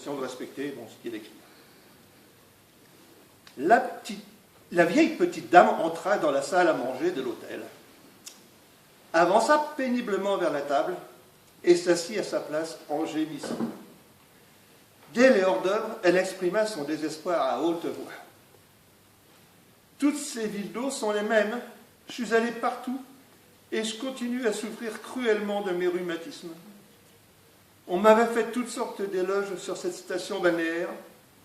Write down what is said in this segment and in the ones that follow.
de respecter ce qu'il écrit. La vieille petite dame entra dans la salle à manger de l'hôtel, avança péniblement vers la table et s'assit à sa place en gémissant. Dès les hors-d'œuvre, elle exprima son désespoir à haute voix. Toutes ces villes d'eau sont les mêmes. Je suis allé partout et je continue à souffrir cruellement de mes rhumatismes. On m'avait fait toutes sortes d'éloges sur cette station balnéaire.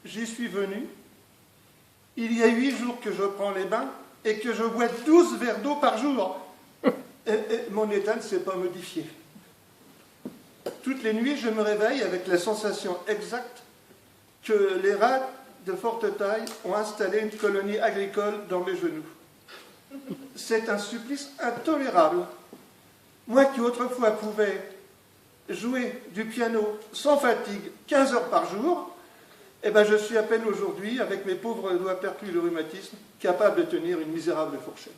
J'y suis venu. Il y a 8 jours que je prends les bains et que je bois 12 verres d'eau par jour. Et mon état ne s'est pas modifié. Toutes les nuits, je me réveille avec la sensation exacte que les rats de forte taille ont installé une colonie agricole dans mes genoux. C'est un supplice intolérable. Moi qui autrefois pouvais jouer du piano sans fatigue 15 heures par jour, je suis à peine aujourd'hui, avec mes pauvres doigts perclus de rhumatisme, capable de tenir une misérable fourchette.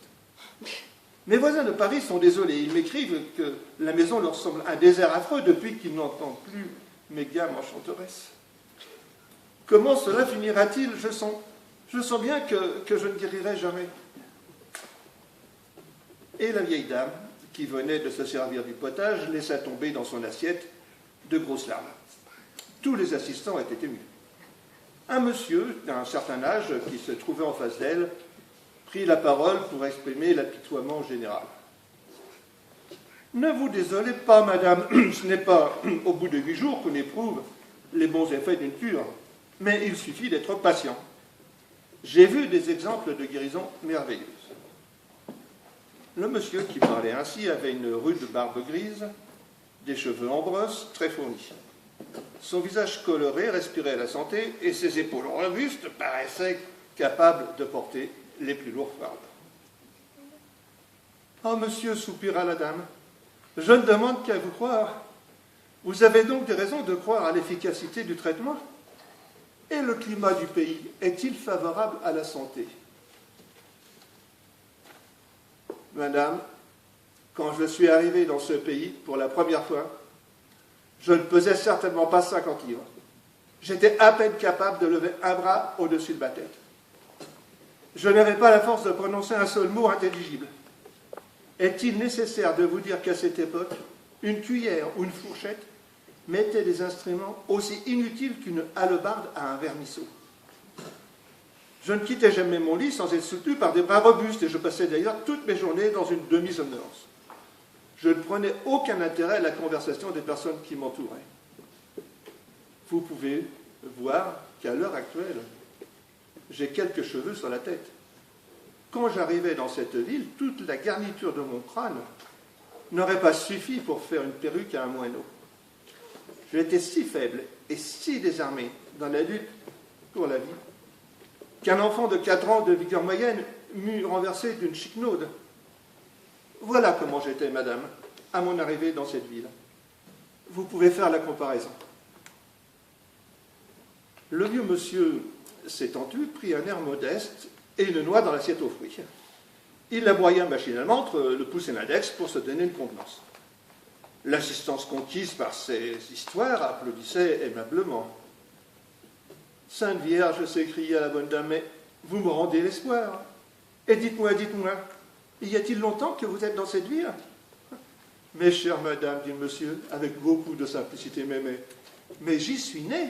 Mes voisins de Paris sont désolés. Ils m'écrivent que la maison leur semble un désert affreux depuis qu'ils n'entendent plus mes gammes enchanteresses. Comment cela finira-t-il? Je sens bien que je ne guérirai jamais. Et la vieille dame, qui venait de se servir du potage, laissa tomber dans son assiette de grosses larmes. Tous les assistants étaient émus. Un monsieur d'un certain âge, qui se trouvait en face d'elle, prit la parole pour exprimer l'apitoiement général. « Ne vous désolez pas, madame, ce n'est pas au bout de 8 jours qu'on éprouve les bons effets d'une cure, mais il suffit d'être patient. J'ai vu des exemples de guérison merveilleuses. » Le monsieur qui parlait ainsi avait une rude barbe grise, des cheveux en brosse, très fournis. Son visage coloré respirait la santé et ses épaules robustes paraissaient capables de porter les plus lourds fardeaux. « Oh, monsieur, soupira la dame, je ne demande qu'à vous croire. Vous avez donc des raisons de croire à l'efficacité du traitement? Et le climat du pays est-il favorable à la santé? Madame, quand je suis arrivé dans ce pays pour la première fois, je ne pesais certainement pas 50 livres. J'étais à peine capable de lever un bras au-dessus de ma tête. Je n'avais pas la force de prononcer un seul mot intelligible. Est-il nécessaire de vous dire qu'à cette époque, une cuillère ou une fourchette mettait des instruments aussi inutiles qu'une hallebarde à un vermisseau? Je ne quittais jamais mon lit sans être soutenu par des bras robustes et je passais d'ailleurs toutes mes journées dans une demi-somnolence. Je ne prenais aucun intérêt à la conversation des personnes qui m'entouraient. Vous pouvez voir qu'à l'heure actuelle, j'ai quelques cheveux sur la tête. Quand j'arrivais dans cette ville, toute la garniture de mon crâne n'aurait pas suffi pour faire une perruque à un moineau. J'étais si faible et si désarmé dans la lutte pour la vie qu'un enfant de 4 ans de vigueur moyenne m'eût renversé d'une chiquenaude. Voilà comment j'étais, madame, à mon arrivée dans cette ville. Vous pouvez faire la comparaison. Le vieux monsieur s'étant tu, prit un air modeste et une noix dans l'assiette aux fruits. Il la broya machinalement entre le pouce et l'index pour se donner une contenance. L'assistance conquise par ces histoires applaudissait aimablement. « Sainte Vierge, s'écria la bonne dame, mais vous me rendez l'espoir. Et dites-moi, y a-t-il longtemps que vous êtes dans cette ville ?»« Mais chère madame, dit le monsieur, avec beaucoup de simplicité, mais j'y suis né. »